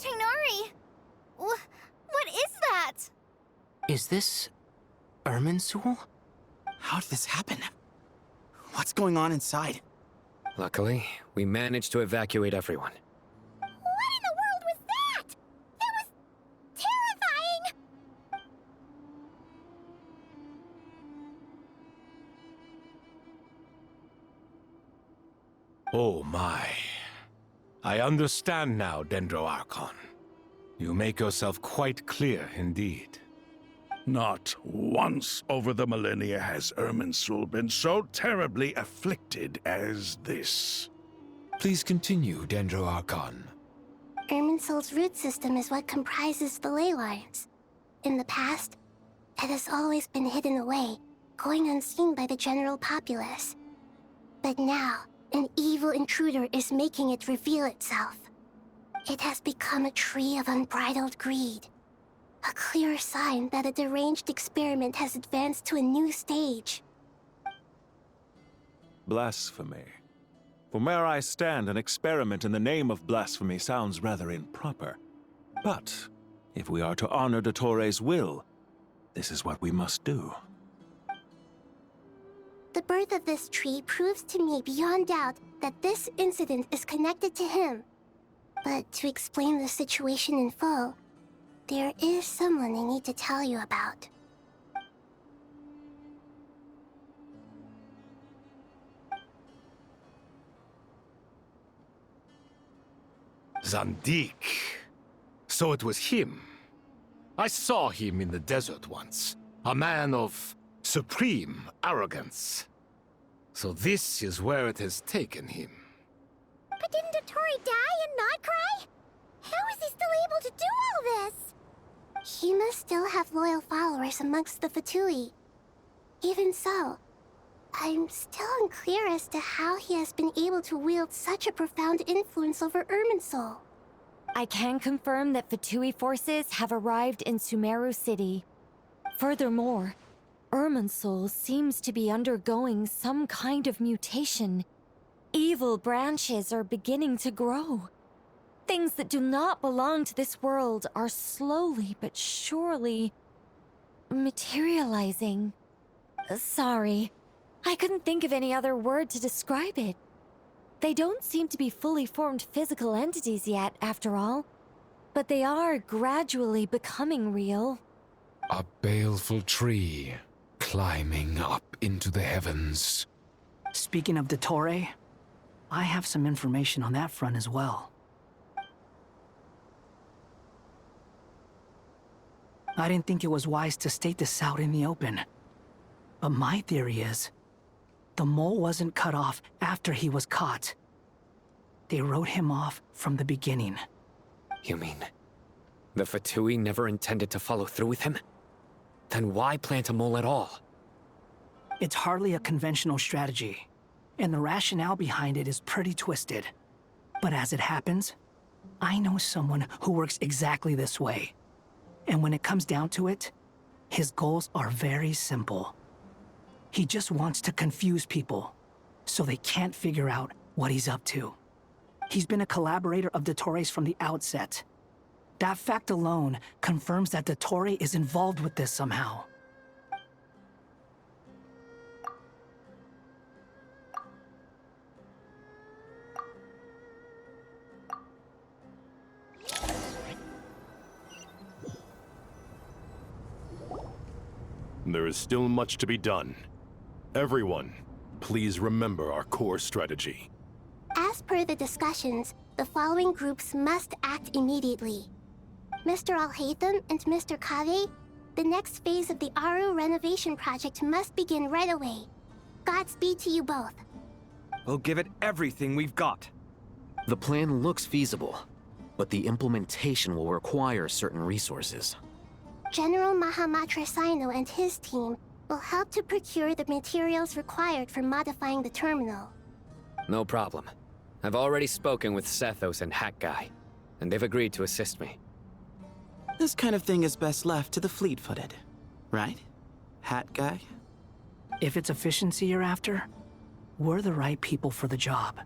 Tighnari! What is that? Is this Irminsul? How did this happen? What's going on inside? Luckily, we managed to evacuate everyone. What in the world was that? That was terrifying! Oh my. I understand now, Dendro Archon. You make yourself quite clear indeed. Not once over the millennia has Irminsul been so terribly afflicted as this. Please continue, Dendro Archon. Irminsul's root system is what comprises the ley lines. In the past, it has always been hidden away, going unseen by the general populace. But now, an evil intruder is making it reveal itself. It has become a tree of unbridled greed. A clear sign that a deranged experiment has advanced to a new stage. Blasphemy. From where I stand, an experiment in the name of blasphemy sounds rather improper. But, if we are to honor Dottores' will, this is what we must do. The birth of this tree proves to me beyond doubt that this incident is connected to him. But to explain the situation in full, there is someone I need to tell you about. Zandik. So it was him. I saw him in the desert once. A man of supreme arrogance. So this is where it has taken him. But didn't Dottore die in Nodkrai? How is he still able to do all this? He must still have loyal followers amongst the Fatui. Even so, I'm still unclear as to how he has been able to wield such a profound influence over Irminsul. I can confirm that Fatui forces have arrived in Sumeru City. Furthermore, Irminsul seems to be undergoing some kind of mutation. Evil branches are beginning to grow. Things that do not belong to this world are slowly but surely materializing. Sorry, I couldn't think of any other word to describe it. They don't seem to be fully formed physical entities yet, after all, but they are gradually becoming real. A baleful tree climbing up into the heavens. Speaking of Dottore, I have some information on that front as well. I didn't think it was wise to state this out in the open. But my theory is, the mole wasn't cut off after he was caught. They wrote him off from the beginning. You mean, the Fatui never intended to follow through with him? Then why plant a mole at all? It's hardly a conventional strategy, and the rationale behind it is pretty twisted. But as it happens, I know someone who works exactly this way. And when it comes down to it, his goals are very simple. He just wants to confuse people, so they can't figure out what he's up to. He's been a collaborator of Dottore's from the outset. That fact alone confirms that Dottore is involved with this somehow. There is still much to be done. Everyone, please remember our core strategy. As per the discussions, the following groups must act immediately. Mr. Alhaitham and Mr. Kave, the next phase of the Aru renovation project must begin right away. Godspeed to you both. We'll give it everything we've got. The plan looks feasible, but the implementation will require certain resources. General Mahamatra Sino and his team will help to procure the materials required for modifying the terminal. No problem. I've already spoken with Sethos and Hat Guy, and they've agreed to assist me. This kind of thing is best left to the fleet-footed, right? Hat Guy? If it's efficiency you're after, we're the right people for the job.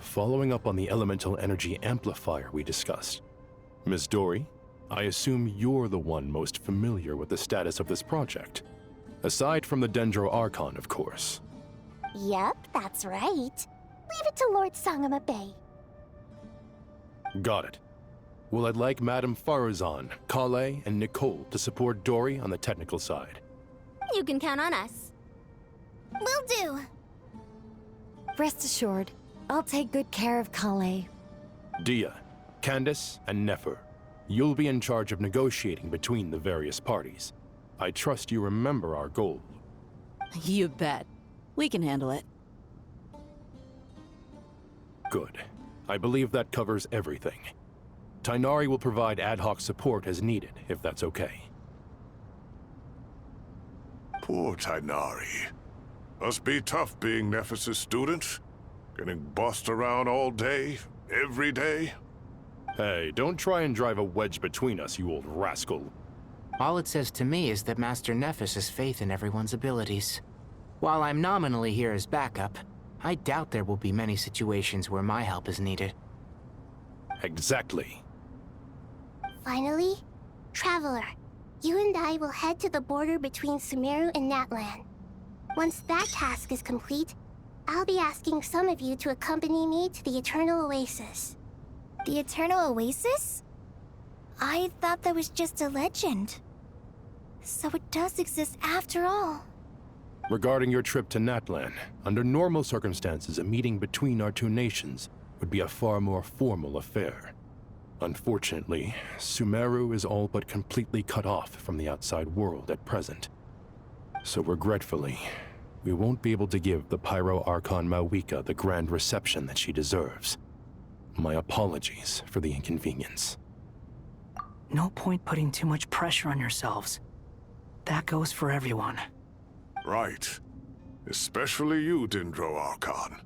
Following up on the elemental energy amplifier we discussed, Miss Dory, I assume you're the one most familiar with the status of this project. Aside from the Dendro Archon, of course. Yep, that's right. Leave it to Lord Sangama Bay. Got it. Well, I'd like Madame Farazan, Kale, and Nicole to support Dory on the technical side. You can count on us. Will do. Rest assured, I'll take good care of Kale. Dia, Candace, and Nefer, you'll be in charge of negotiating between the various parties. I trust you remember our goal. You bet. We can handle it. Good. I believe that covers everything. Tainari will provide ad hoc support as needed, if that's okay. Poor Tainari. Must be tough being Nephis' student. Getting bossed around all day, every day. Hey, don't try and drive a wedge between us, you old rascal. All it says to me is that Master Nephis has faith in everyone's abilities. While I'm nominally here as backup, I doubt there will be many situations where my help is needed. Exactly. Finally, Traveler, you and I will head to the border between Sumeru and Natlan. Once that task is complete, I'll be asking some of you to accompany me to the Eternal Oasis. The Eternal Oasis? I thought that was just a legend. So it does exist after all. Regarding your trip to Natlan, under normal circumstances, a meeting between our two nations would be a far more formal affair. Unfortunately, Sumeru is all but completely cut off from the outside world at present. So regretfully, we won't be able to give the Pyro Archon Mawika the grand reception that she deserves. My apologies for the inconvenience. No point putting too much pressure on yourselves. That goes for everyone. Right. Especially you, Dendro Archon.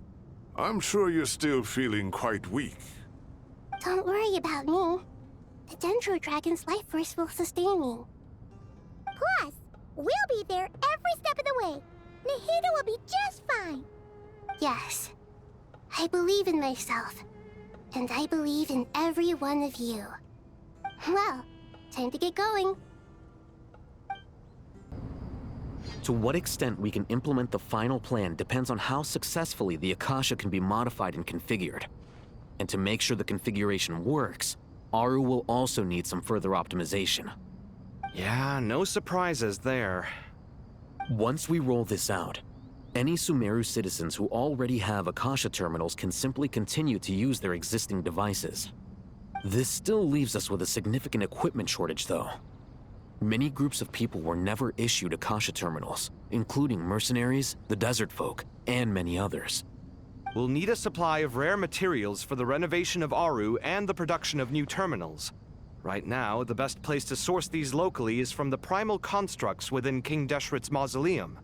I'm sure you're still feeling quite weak. Don't worry about me. The Dendro Dragon's life force will sustain me. Plus, we'll be there every step of the way. Nahida will be just fine. Yes. I believe in myself. And I believe in every one of you. Well, time to get going. To what extent we can implement the final plan depends on how successfully the Akasha can be modified and configured. And to make sure the configuration works, Aru will also need some further optimization. Yeah, no surprises there. Once we roll this out, any Sumeru citizens who already have Akasha terminals can simply continue to use their existing devices. This still leaves us with a significant equipment shortage, though. Many groups of people were never issued Akasha terminals, including mercenaries, the desert folk, and many others. We'll need a supply of rare materials for the renovation of Aru and the production of new terminals. Right now, the best place to source these locally is from the primal constructs within King Deshret's mausoleum.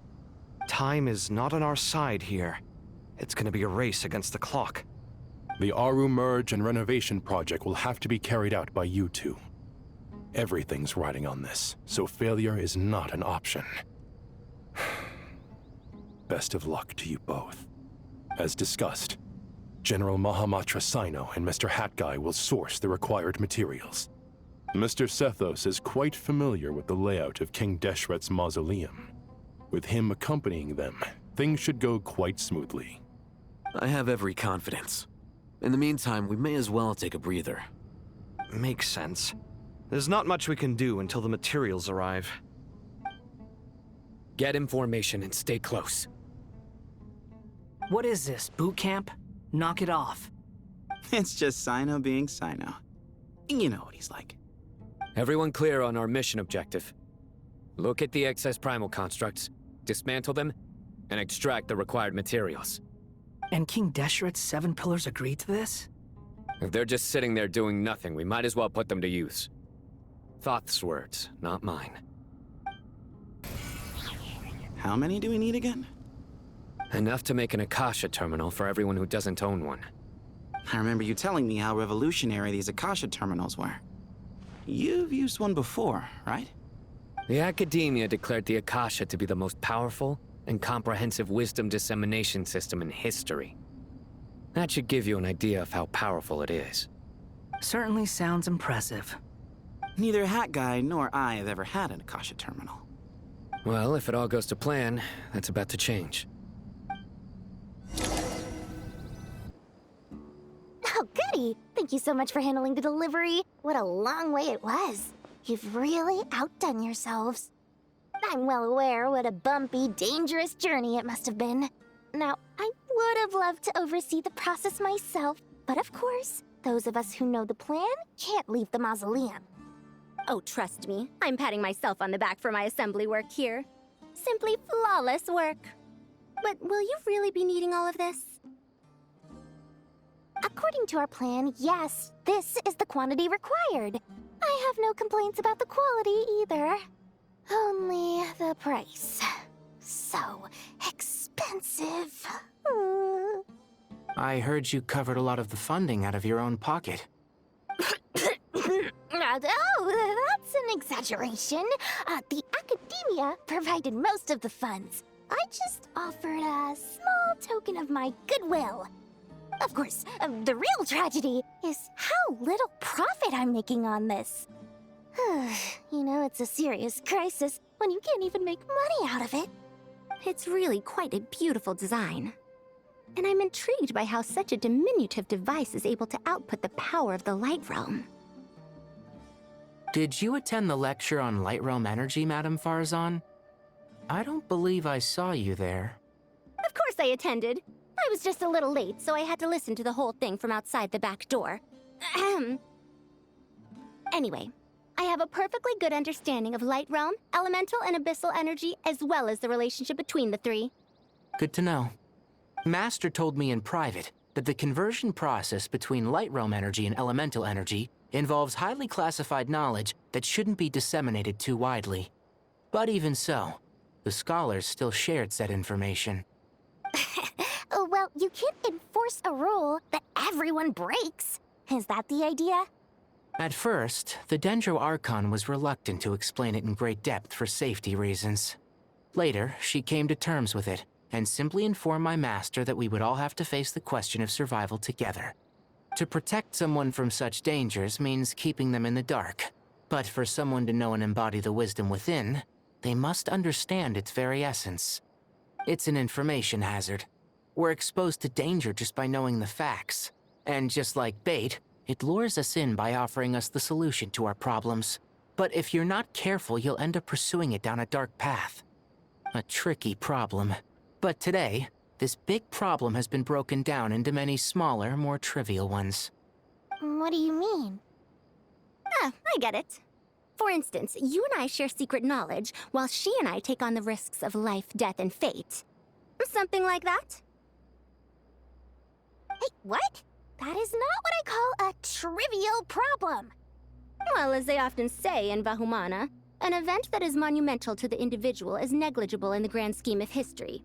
Time is not on our side here. It's gonna be a race against the clock. The Aru merge and renovation project will have to be carried out by you two. Everything's riding on this, so failure is not an option. Best of luck to you both. As discussed, General Mahamatra Sino and Mr. Hatguy will source the required materials. Mr. Sethos is quite familiar with the layout of King Deshret's mausoleum. With him accompanying them, things should go quite smoothly. I have every confidence. In the meantime, we may as well take a breather. Makes sense. There's not much we can do until the materials arrive. Get information and stay close. What is this, boot camp? Knock it off. It's just Sino being Sino. You know what he's like. Everyone clear on our mission objective. Look at the excess primal constructs, dismantle them, and extract the required materials. And King Deshret's 7 pillars agreed to this? If they're just sitting there doing nothing, we might as well put them to use. Thoth's words, not mine. How many do we need again? Enough to make an Akasha terminal for everyone who doesn't own one. I remember you telling me how revolutionary these Akasha terminals were. You've used one before, right? The Academia declared the Akasha to be the most powerful and comprehensive wisdom dissemination system in history. That should give you an idea of how powerful it is. Certainly sounds impressive. Neither Hat Guy nor I have ever had an Akasha terminal. Well, if it all goes to plan, that's about to change. Oh, goody! Thank you so much for handling the delivery. What a long way it was. You've really outdone yourselves. I'm well aware what a bumpy, dangerous journey it must have been. Now, I would have loved to oversee the process myself, but of course, those of us who know the plan can't leave the mausoleum. Oh, trust me, I'm patting myself on the back for my assembly work here. Simply flawless work. But will you really be needing all of this? According to our plan, yes, this is the quantity required. I have no complaints about the quality either. Only the price. So expensive. I heard you covered a lot of the funding out of your own pocket. Oh, that's an exaggeration. The academia provided most of the funds. I just offered a small token of my goodwill. Of course, the real tragedy is how little profit I'm making on this. You know, it's a serious crisis when you can't even make money out of it. It's really quite a beautiful design. And I'm intrigued by how such a diminutive device is able to output the power of the Light Realm. Did you attend the lecture on Light Realm energy, Madame Farzan? I don't believe I saw you there. Of course I attended. I was just a little late, so I had to listen to the whole thing from outside the back door. Ahem. Anyway, I have a perfectly good understanding of Light Realm, elemental and abyssal energy, as well as the relationship between the three. Good to know. Master told me in private that the conversion process between Light Realm energy and elemental energy involves highly classified knowledge that shouldn't be disseminated too widely. But even so, the scholars still shared said information. Well, you can't enforce a rule that everyone breaks. Is that the idea? At first, the Dendro Archon was reluctant to explain it in great depth for safety reasons. Later, she came to terms with it, and simply informed my master that we would all have to face the question of survival together. To protect someone from such dangers means keeping them in the dark. But for someone to know and embody the wisdom within, they must understand its very essence. It's an information hazard. We're exposed to danger just by knowing the facts. And just like bait, it lures us in by offering us the solution to our problems. But if you're not careful, you'll end up pursuing it down a dark path. A tricky problem. But today, this big problem has been broken down into many smaller, more trivial ones. What do you mean? Ah, I get it. For instance, you and I share secret knowledge, while she and I take on the risks of life, death, and fate. Something like that? Hey, what? That is not what I call a trivial problem. Well, as they often say in Vahumana, an event that is monumental to the individual is negligible in the grand scheme of history.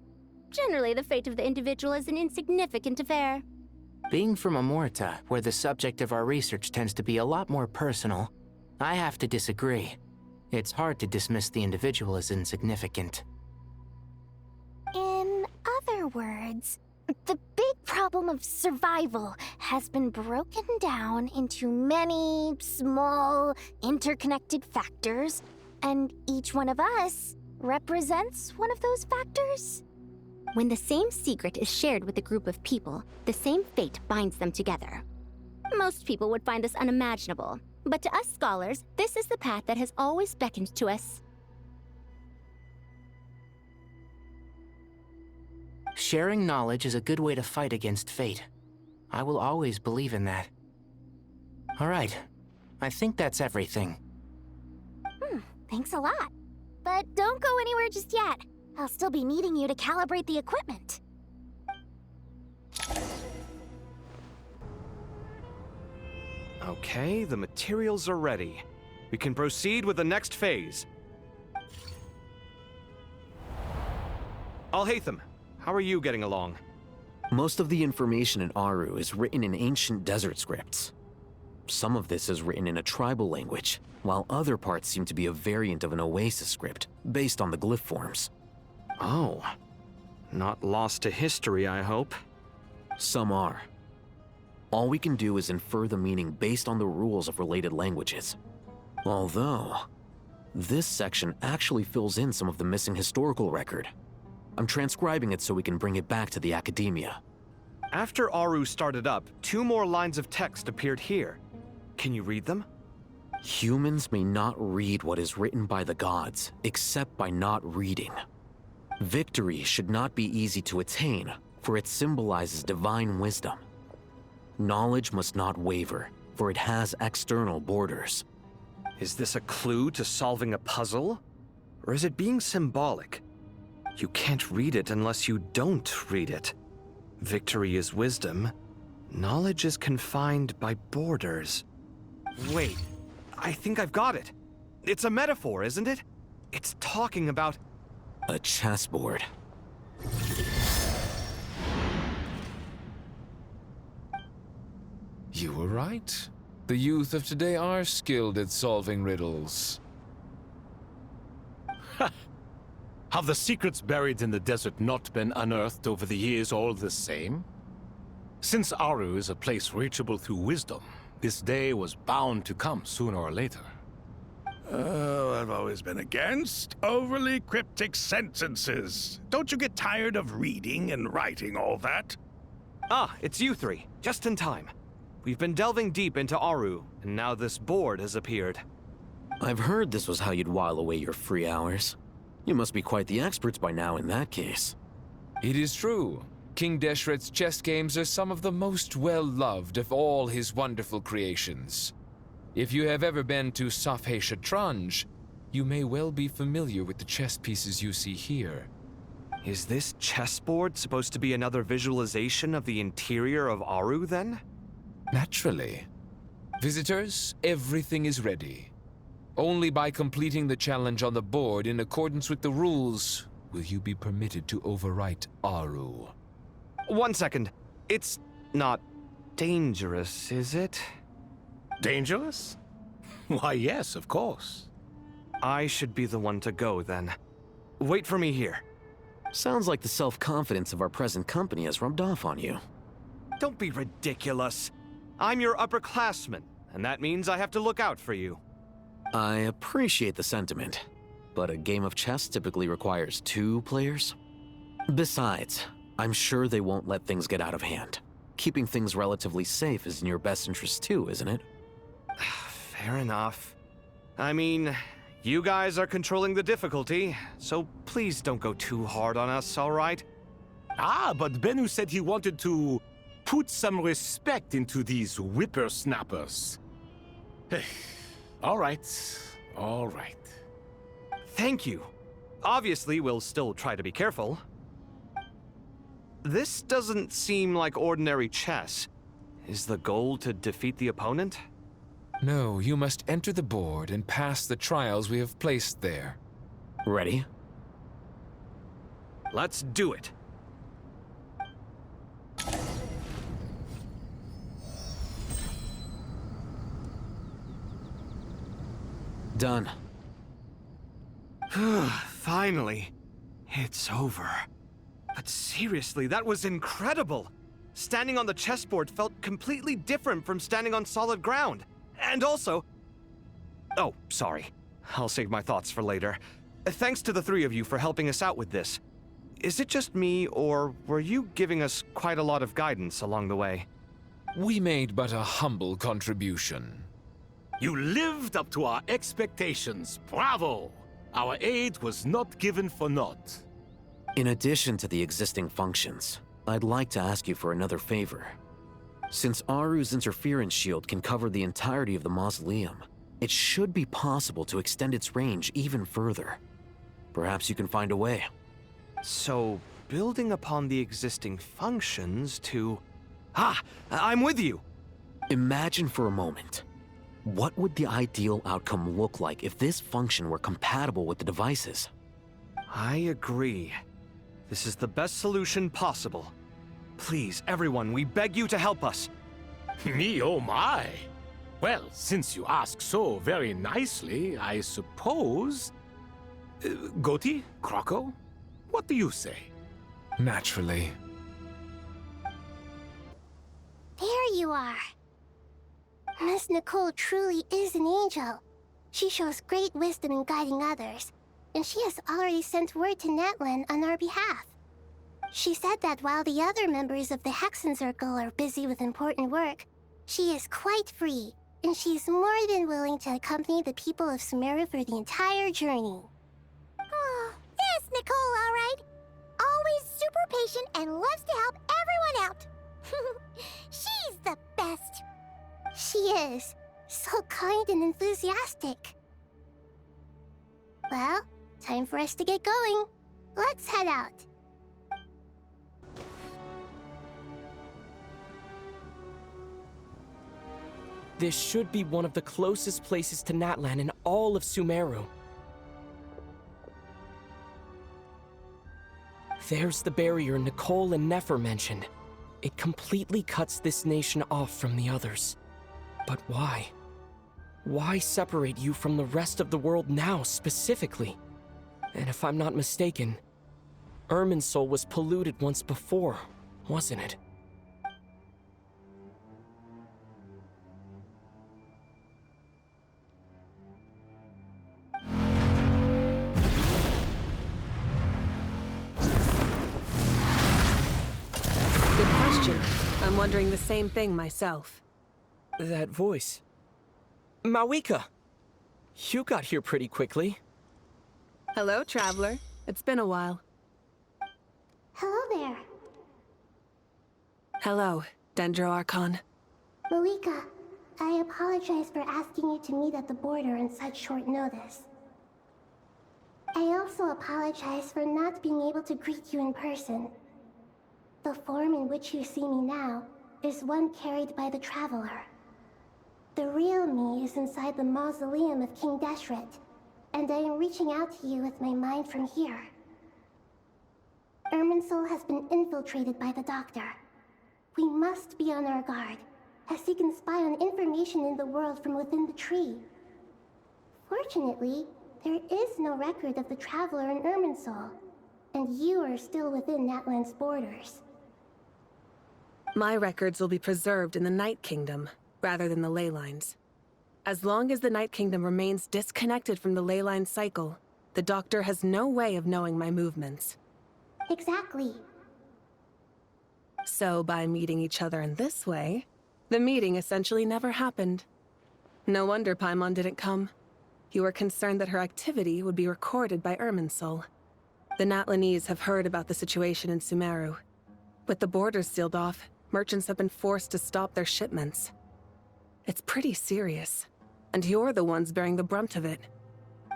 Generally, the fate of the individual is an insignificant affair. Being from Amorta, where the subject of our research tends to be a lot more personal, I have to disagree. It's hard to dismiss the individual as insignificant. In other words, the big problem of survival has been broken down into many small, interconnected factors, and each one of us represents one of those factors. When the same secret is shared with a group of people, the same fate binds them together. Most people would find this unimaginable, but to us scholars, this is the path that has always beckoned to us. Sharing knowledge is a good way to fight against fate. I will always believe in that. All right, I think that's everything. Thanks a lot. But don't go anywhere just yet. I'll still be needing you to calibrate the equipment. Okay, the materials are ready. We can proceed with the next phase. Alhaitham, how are you getting along? Most of the information in Aru is written in ancient desert scripts. Some of this is written in a tribal language, while other parts seem to be a variant of an Oasis script, based on the glyph forms. Oh. Not lost to history, I hope. Some are. All we can do is infer the meaning based on the rules of related languages. Although, this section actually fills in some of the missing historical record. I'm transcribing it so we can bring it back to the Academia. After Aru started up, 2 more lines of text appeared here. Can you read them? Humans may not read what is written by the gods, except by not reading. Victory should not be easy to attain, for it symbolizes divine wisdom. Knowledge must not waver, for it has external borders. Is this a clue to solving a puzzle? Or is it being symbolic? You can't read it unless you don't read it. Victory is wisdom. Knowledge is confined by borders. Wait, I think I've got it. It's a metaphor, isn't it? It's talking about... a chessboard. You were right. The youth of today are skilled at solving riddles. Have the secrets buried in the desert not been unearthed over the years all the same? Since Aru is a place reachable through wisdom, this day was bound to come sooner or later. Oh, I've always been against overly cryptic sentences. Don't you get tired of reading and writing all that? Ah, it's you 3. Just in time. We've been delving deep into Aru, and now this board has appeared. I've heard this was how you'd while away your free hours. You must be quite the experts by now in that case. It is true. King Deshret's chess games are some of the most well-loved of all his wonderful creations. If you have ever been to Safhe Shatranj, you may well be familiar with the chess pieces you see here. Is this chessboard supposed to be another visualization of the interior of Aru, then? Naturally. Visitors, everything is ready. Only by completing the challenge on the board in accordance with the rules will you be permitted to overwrite Aru. 1 second. It's not dangerous, is it? Dangerous? Why, yes, of course. I should be the one to go, then. Wait for me here. Sounds like the self-confidence of our present company has rubbed off on you. Don't be ridiculous. I'm your upperclassman, and that means I have to look out for you. I appreciate the sentiment, but a game of chess typically requires 2 players. Besides, I'm sure they won't let things get out of hand. Keeping things relatively safe is in your best interest too, isn't it? Fair enough. I mean, you guys are controlling the difficulty, so please don't go too hard on us, all right? Ah, but Bennu said he wanted to put some respect into these whippersnappers. All right, all right. Thank you. Obviously, we'll still try to be careful. This doesn't seem like ordinary chess. Is the goal to defeat the opponent? No, you must enter the board and pass the trials we have placed there. Ready? Let's do it. Done. Finally. It's over. But seriously, that was incredible! Standing on the chessboard felt completely different from standing on solid ground. And also... Oh, sorry. I'll save my thoughts for later. Thanks to the 3 of you for helping us out with this. Is it just me, or were you giving us quite a lot of guidance along the way? We made but a humble contribution. You lived up to our expectations. Bravo! Our aid was not given for naught. In addition to the existing functions, I'd like to ask you for another favor. Since Aru's interference shield can cover the entirety of the mausoleum, it should be possible to extend its range even further. Perhaps you can find a way. So, building upon the existing functions to... Ah! I'm with you! Imagine for a moment. What would the ideal outcome look like if this function were compatible with the devices? I agree. This is the best solution possible. Please, everyone, we beg you to help us. Me, oh my! Well, since you ask so very nicely, I suppose... Goti? Kroko? What do you say? Naturally. There you are. Miss Nicole truly is an angel. She shows great wisdom in guiding others, and she has already sent word to Natlan on our behalf. She said that while the other members of the Hexen Circle are busy with important work, she is quite free, and she's more than willing to accompany the people of Sumeru for the entire journey. Oh, there's Nicole, all right. Always super patient and loves to help everyone out. She's the best. She is. So kind and enthusiastic. Well, time for us to get going. Let's head out. This should be one of the closest places to Natlan in all of Sumeru. There's the barrier Nicole and Nefer mentioned. It completely cuts this nation off from the others. But why? Why separate you from the rest of the world now, specifically? And if I'm not mistaken, Irminsul was polluted once before, wasn't it? Good question. I'm wondering the same thing myself. That voice. Mawika! You got here pretty quickly. Hello, traveler. It's been a while. Hello there. Hello, Dendro Archon. Mawika, I apologize for asking you to meet at the border on such short notice. I also apologize for not being able to greet you in person. The form in which you see me now is one carried by the Traveler. The real me is inside the mausoleum of King Deshret, and I am reaching out to you with my mind from here. Irminsul has been infiltrated by the Doctor. We must be on our guard, as he can spy on information in the world from within the tree. Fortunately, there is no record of the Traveler in Irminsul, and you are still within Natlan's borders. My records will be preserved in the Night Kingdom, rather than the ley lines. As long as the Night Kingdom remains disconnected from the ley line cycle, the Doctor has no way of knowing my movements. Exactly. So by meeting each other in this way, the meeting essentially never happened. No wonder Paimon didn't come. You were concerned that her activity would be recorded by Irminsul. The Natlanese have heard about the situation in Sumeru. With the borders sealed off, merchants have been forced to stop their shipments. It's pretty serious, and you're the ones bearing the brunt of it.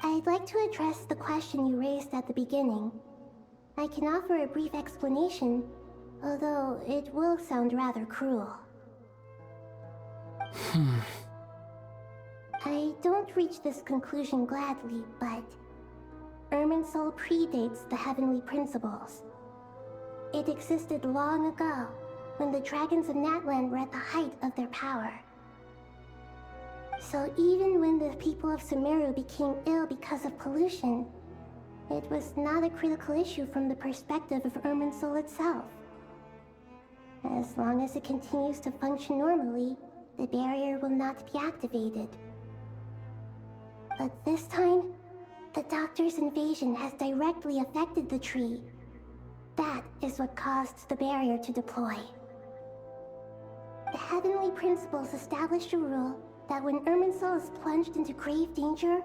I'd like to address the question you raised at the beginning. I can offer a brief explanation, although it will sound rather cruel. I don't reach this conclusion gladly, but Irminsul predates the Heavenly Principles. It existed long ago, when the dragons of Natlan were at the height of their power. So even when the people of Sumeru became ill because of pollution, it was not a critical issue from the perspective of Irminsul itself. As long as it continues to function normally, the barrier will not be activated. But this time, the Doctor's invasion has directly affected the tree. That is what caused the barrier to deploy. The Heavenly Principles established a rule that when Irminsul is plunged into grave danger,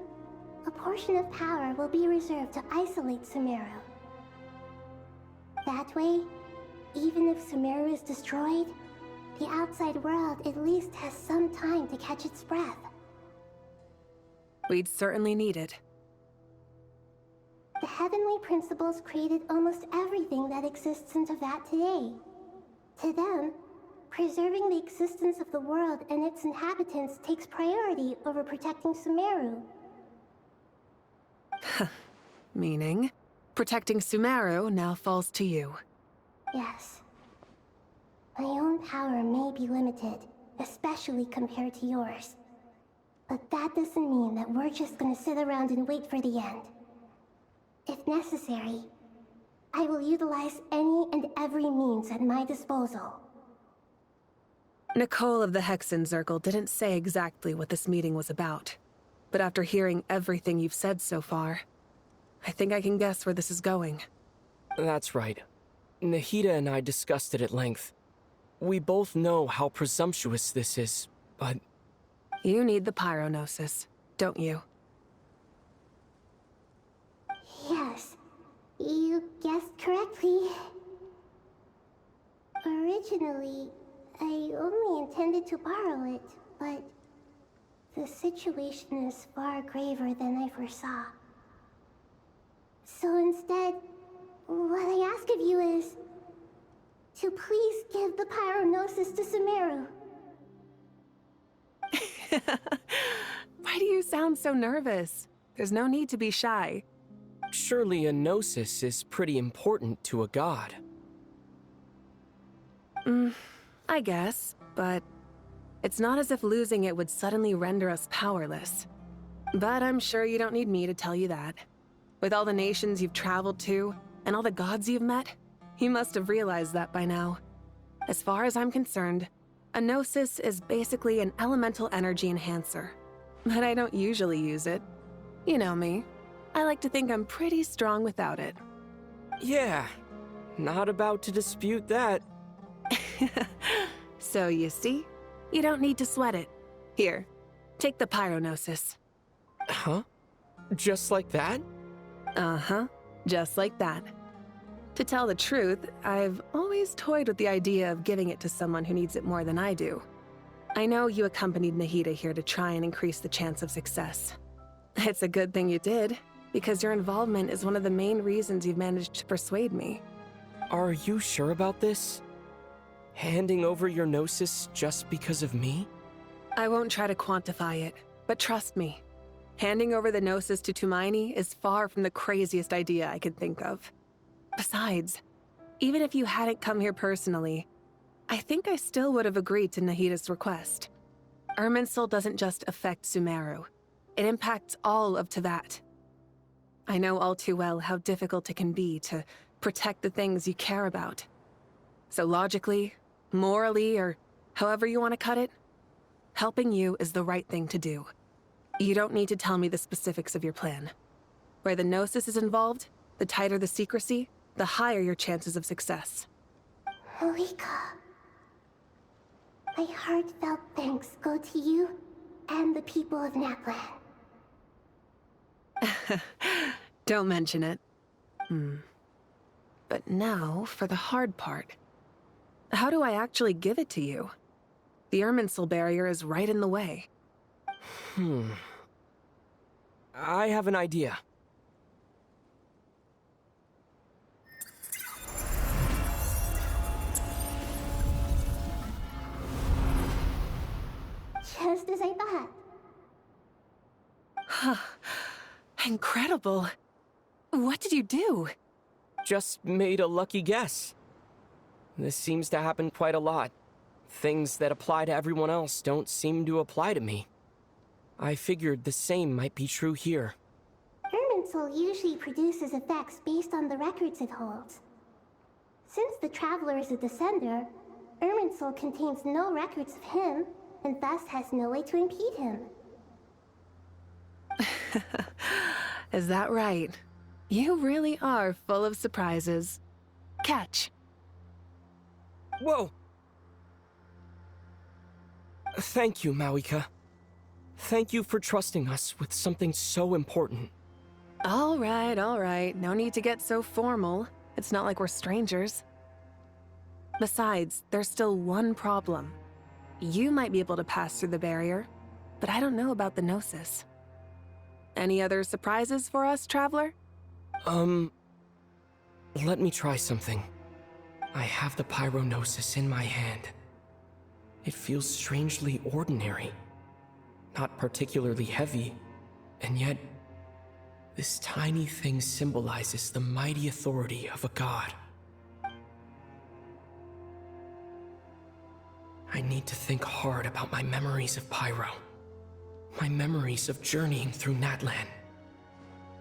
a portion of power will be reserved to isolate Sumeru. That way, even if Sumeru is destroyed, the outside world at least has some time to catch its breath. We'd certainly need it. The Heavenly Principles created almost everything that exists in Teyvat today. To them, preserving the existence of the world and its inhabitants takes priority over protecting Sumeru. Meaning, protecting Sumeru now falls to you. Yes. My own power may be limited, especially compared to yours. But that doesn't mean that we're just gonna sit around and wait for the end. If necessary, I will utilize any and every means at my disposal. Nicole of the Hexen Circle didn't say exactly what this meeting was about. But after hearing everything you've said so far, I think I can guess where this is going. That's right. Nahida and I discussed it at length. We both know how presumptuous this is, but... You need the pyronosis, don't you? Yes, you guessed correctly. Originally, I only intended to borrow it, but the situation is far graver than I foresaw. So instead, what I ask of you is to please give the pyronosis to Sumeru. Why do you sound so nervous? There's no need to be shy. Surely a gnosis is pretty important to a god. I guess, but it's not as if losing it would suddenly render us powerless. But I'm sure you don't need me to tell you that. With all the nations you've traveled to, and all the gods you've met, you must have realized that by now. As far as I'm concerned, a gnosis is basically an elemental energy enhancer. But I don't usually use it. You know me. I like to think I'm pretty strong without it. Yeah, not about to dispute that. So you see, you don't need to sweat it. Here, take the pyronosis. Huh? Just like that? Uh-huh, just like that. To tell the truth, I've always toyed with the idea of giving it to someone who needs it more than I do. I know you accompanied Nahida here to try and increase the chance of success. It's a good thing you did, because your involvement is one of the main reasons you've managed to persuade me. Are you sure about this? Handing over your gnosis just because of me? I won't try to quantify it, but trust me. Handing over the gnosis to Tumaini is far from the craziest idea I could think of. Besides, even if you hadn't come here personally, I think I still would have agreed to Nahida's request. Irminsul doesn't just affect Sumeru. It impacts all of Teyvat. I know all too well how difficult it can be to protect the things you care about. So logically, morally, or however you want to cut it, helping you is the right thing to do. You don't need to tell me the specifics of your plan. Where the gnosis is involved, the tighter the secrecy, the higher your chances of success. Mawika, my heartfelt thanks go to you and the people of Natlan. Don't mention it. But now for the hard part. How do I actually give it to you? The Irminsul barrier is right in the way. I have an idea. Just as I thought. Incredible. What did you do? Just made a lucky guess. This seems to happen quite a lot. Things that apply to everyone else don't seem to apply to me. I figured the same might be true here. Irminsul usually produces effects based on the records it holds. Since the Traveler is a Descender, Irminsul contains no records of him, and thus has no way to impede him. Is that right? You really are full of surprises. Catch. Whoa! Thank you, Mawika. Thank you for trusting us with something so important. All right. No need to get so formal. It's not like we're strangers. Besides, there's still one problem. You might be able to pass through the barrier, but I don't know about the Gnosis. Any other surprises for us, Traveler? Let me try something. I have the pyronosis in my hand. It feels strangely ordinary. Not particularly heavy, and yet this tiny thing symbolizes the mighty authority of a god. I need to think hard about my memories of Pyro. My memories of journeying through Natlan.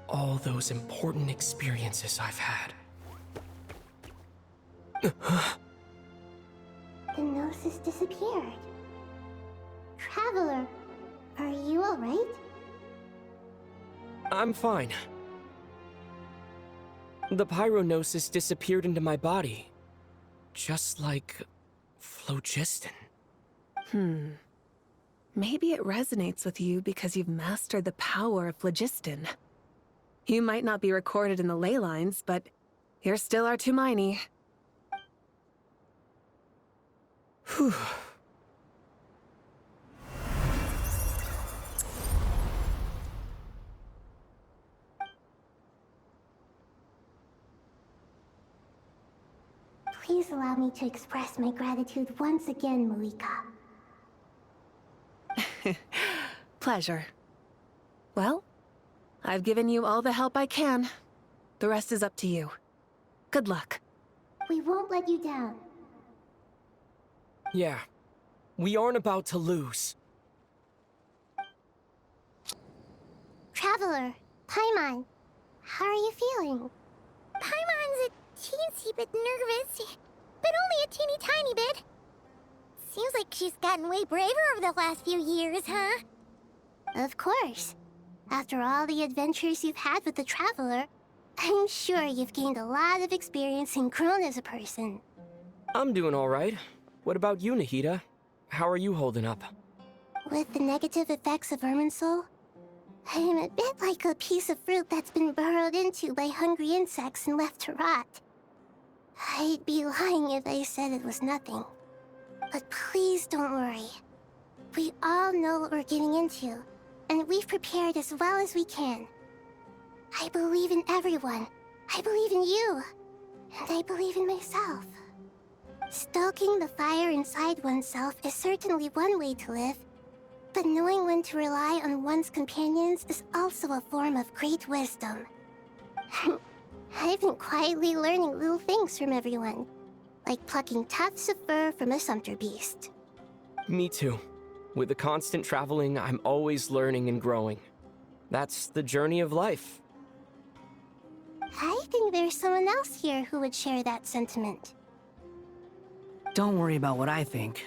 All those important experiences I've had. The gnosis disappeared. Traveler, are you alright? I'm fine. The pyronosis disappeared into my body. Just like phlogiston. Maybe it resonates with you because you've mastered the power of phlogiston. You might not be recorded in the ley lines, but you're still Artumini. Whew. Please allow me to express my gratitude once again, Malika. Pleasure. Well, I've given you all the help I can. The rest is up to you. Good luck. We won't let you down. Yeah. We aren't about to lose. Traveler, Paimon, how are you feeling? Paimon's a teensy bit nervous, but only a teeny tiny bit. Seems like she's gotten way braver over the last few years, huh? Of course. After all the adventures you've had with the Traveler, I'm sure you've gained a lot of experience and grown as a person. I'm doing all right. What about you, Nahida? How are you holding up? With the negative effects of Irminsul, I am a bit like a piece of fruit that's been burrowed into by hungry insects and left to rot. I'd be lying if I said it was nothing. But please don't worry. We all know what we're getting into, and we've prepared as well as we can. I believe in everyone. I believe in you. And I believe in myself. Stoking the fire inside oneself is certainly one way to live, but knowing when to rely on one's companions is also a form of great wisdom. I've been quietly learning little things from everyone, like plucking tufts of fur from a sumpter beast. Me too. With the constant traveling, I'm always learning and growing. That's the journey of life. I think there's someone else here who would share that sentiment. Don't worry about what I think.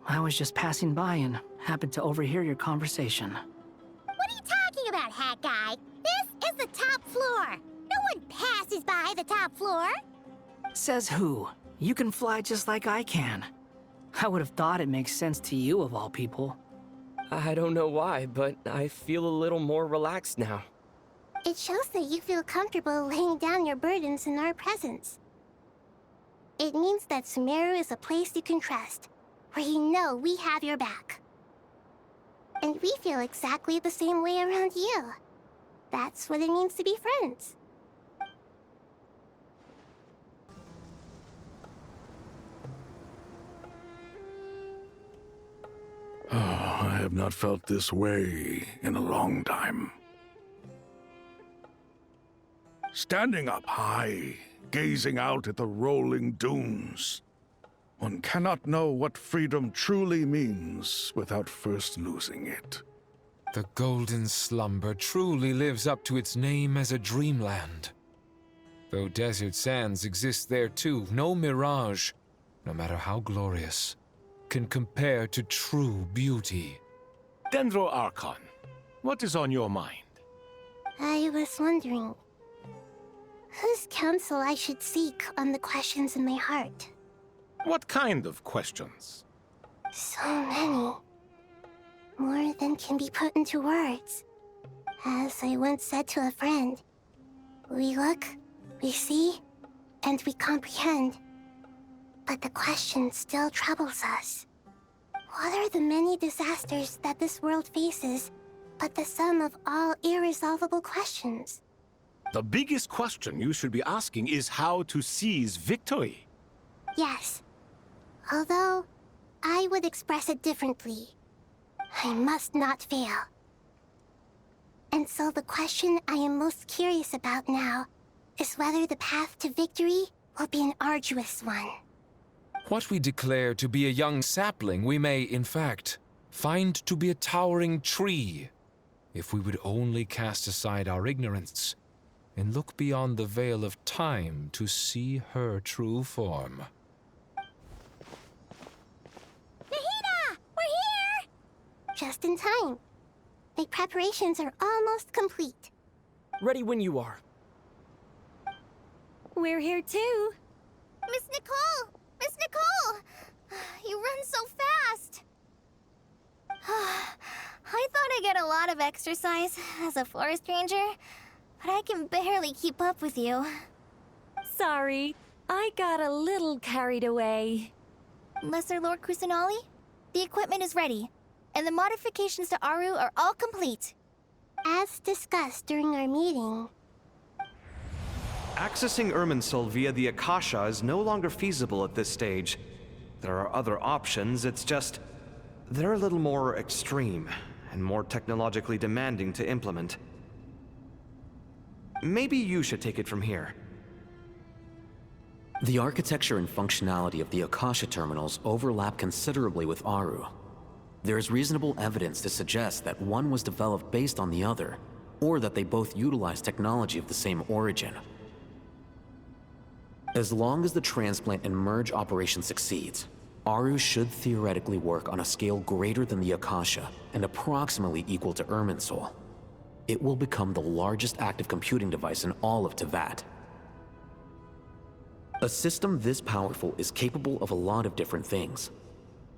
I was just passing by and happened to overhear your conversation. What are you talking about, Hat Guy? This is the top floor. No one passes by the top floor. Says who? You can fly just like I can. I would have thought it makes sense to you of all people. I don't know why, but I feel a little more relaxed now. It shows that you feel comfortable laying down your burdens in our presence. It means that Sumeru is a place you can trust, where you know we have your back. And we feel exactly the same way around you. That's what it means to be friends. Oh, I have not felt this way in a long time. Standing up high, gazing out at the rolling dunes. One cannot know what freedom truly means without first losing it. The golden slumber truly lives up to its name as a dreamland. Though desert sands exist there too, no mirage, no matter how glorious, can compare to true beauty. Dendro Archon, what is on your mind? I was wondering, whose counsel I should seek on the questions in my heart. What kind of questions? So many. More than can be put into words. As I once said to a friend, we look, we see, and we comprehend. But the question still troubles us. What are the many disasters that this world faces, but the sum of all irresolvable questions? The biggest question you should be asking is how to seize victory. Yes. Although, I would express it differently. I must not fail. And so the question I am most curious about now is whether the path to victory will be an arduous one. What we declare to be a young sapling, we may, in fact, find to be a towering tree, if we would only cast aside our ignorance and look beyond the veil of time to see her true form. just in time. The preparations are almost complete. Ready when you are. We're here too. Miss Nicole! Miss Nicole! You run so fast! I thought I'd get a lot of exercise as a forest ranger, but I can barely keep up with you. Sorry, I got a little carried away. Lesser Lord Kusanali, the equipment is ready, and the modifications to Aru are all complete. As discussed during our meeting, Accessing Irminsul via the Akasha is no longer feasible at this stage. There are other options, it's just... they're a little more extreme, and more technologically demanding to implement. Maybe you should take it from here. The architecture and functionality of the Akasha terminals overlap considerably with Aru. There is reasonable evidence to suggest that one was developed based on the other, or that they both utilize technology of the same origin. As long as the transplant and merge operation succeeds, Aru should theoretically work on a scale greater than the Akasha and approximately equal to Irminsul. It will become the largest active computing device in all of Teyvat. A system this powerful is capable of a lot of different things.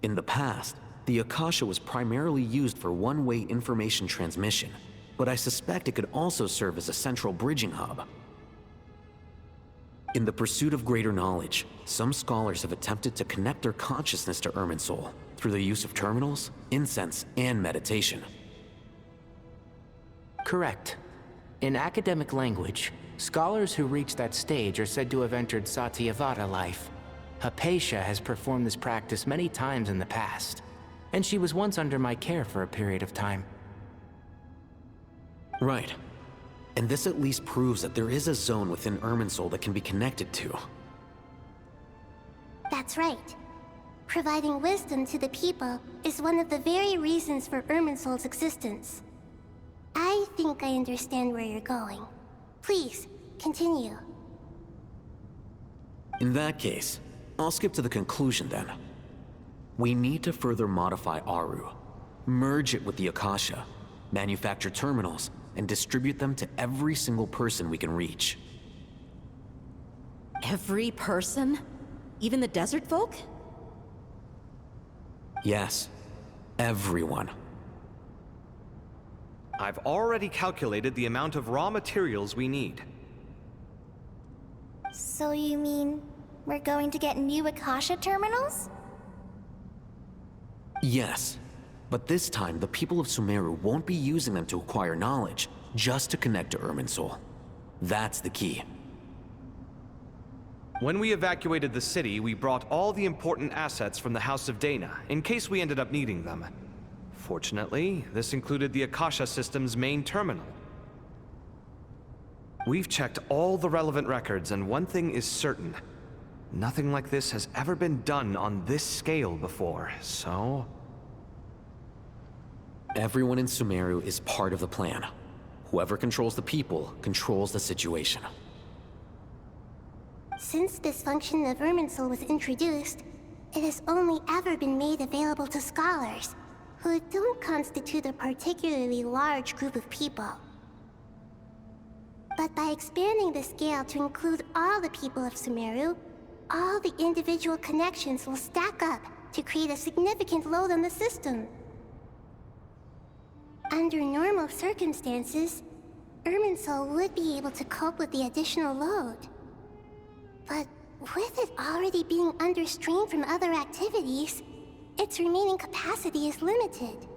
In the past, the Akasha was primarily used for one-way information transmission, but I suspect it could also serve as a central bridging hub. In the pursuit of greater knowledge, some scholars have attempted to connect their consciousness to Irminsul through the use of terminals, incense, and meditation. Correct. In academic language, scholars who reach that stage are said to have entered Satyavada life. Hypatia has performed this practice many times in the past, and she was once under my care for a period of time. Right. And this at least proves that there is a zone within Irminsul that can be connected to. that's right. Providing wisdom to the people is one of the very reasons for Irminsul's existence. I think I understand where you're going. Please, continue. In that case, I'll skip to the conclusion then. We need to further modify Aru, merge it with the Akasha, manufacture terminals, and distribute them to every single person we can reach. Every person? Even the desert folk? Yes, everyone. I've already calculated the amount of raw materials we need. So you mean we're going to get new Akasha terminals? Yes, but this time the people of Sumeru won't be using them to acquire knowledge, just to connect to Irminsul. That's the key. When we evacuated the city, we brought all the important assets from the House of Dana, in case we ended up needing them. Fortunately, this included the Akasha system's main terminal. We've checked all the relevant records, and one thing is certain. Nothing like this has ever been done on this scale before, so... Everyone in Sumeru is part of the plan. Whoever controls the people controls the situation. Since this function of Irminsul was introduced, it has only ever been made available to scholars, who don't constitute a particularly large group of people. But by expanding the scale to include all the people of Sumeru, all the individual connections will stack up to create a significant load on the system. Under normal circumstances, Irminsul would be able to cope with the additional load. But with it already being under strain from other activities, its remaining capacity is limited.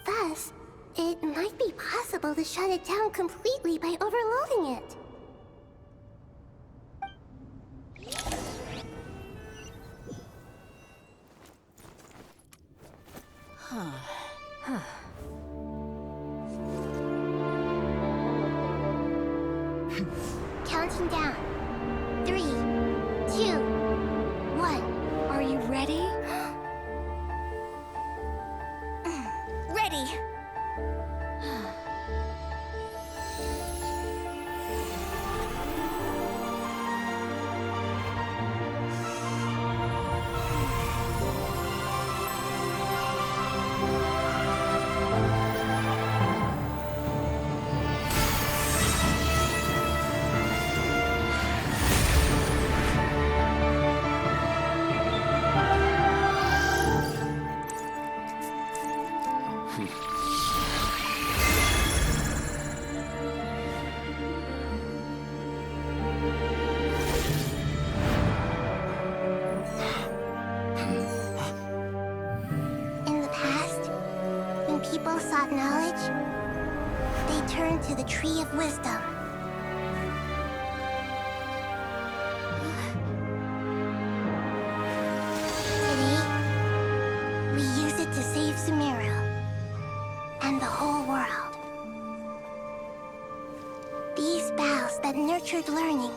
Thus, it might be possible to shut it down completely by overloading it. Counting down. 3, 2, 1. Are you ready? Ready! without knowledge, they turn to the Tree of Wisdom. Today, we use it to save Sumeru and the whole world. These boughs that nurtured learning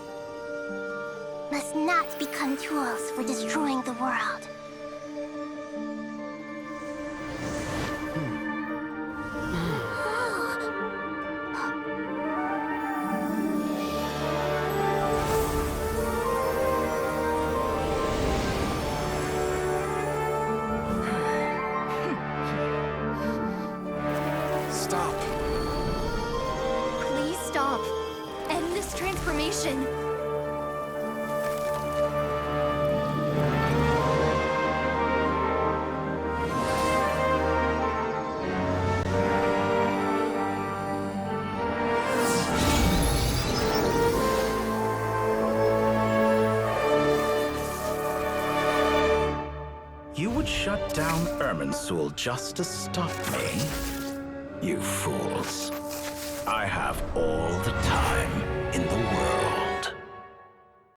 must not become tools for destroying the world. Stop. Please stop. End this transformation. You would shut down Irminsul just to stop me? You fools. I have all the time.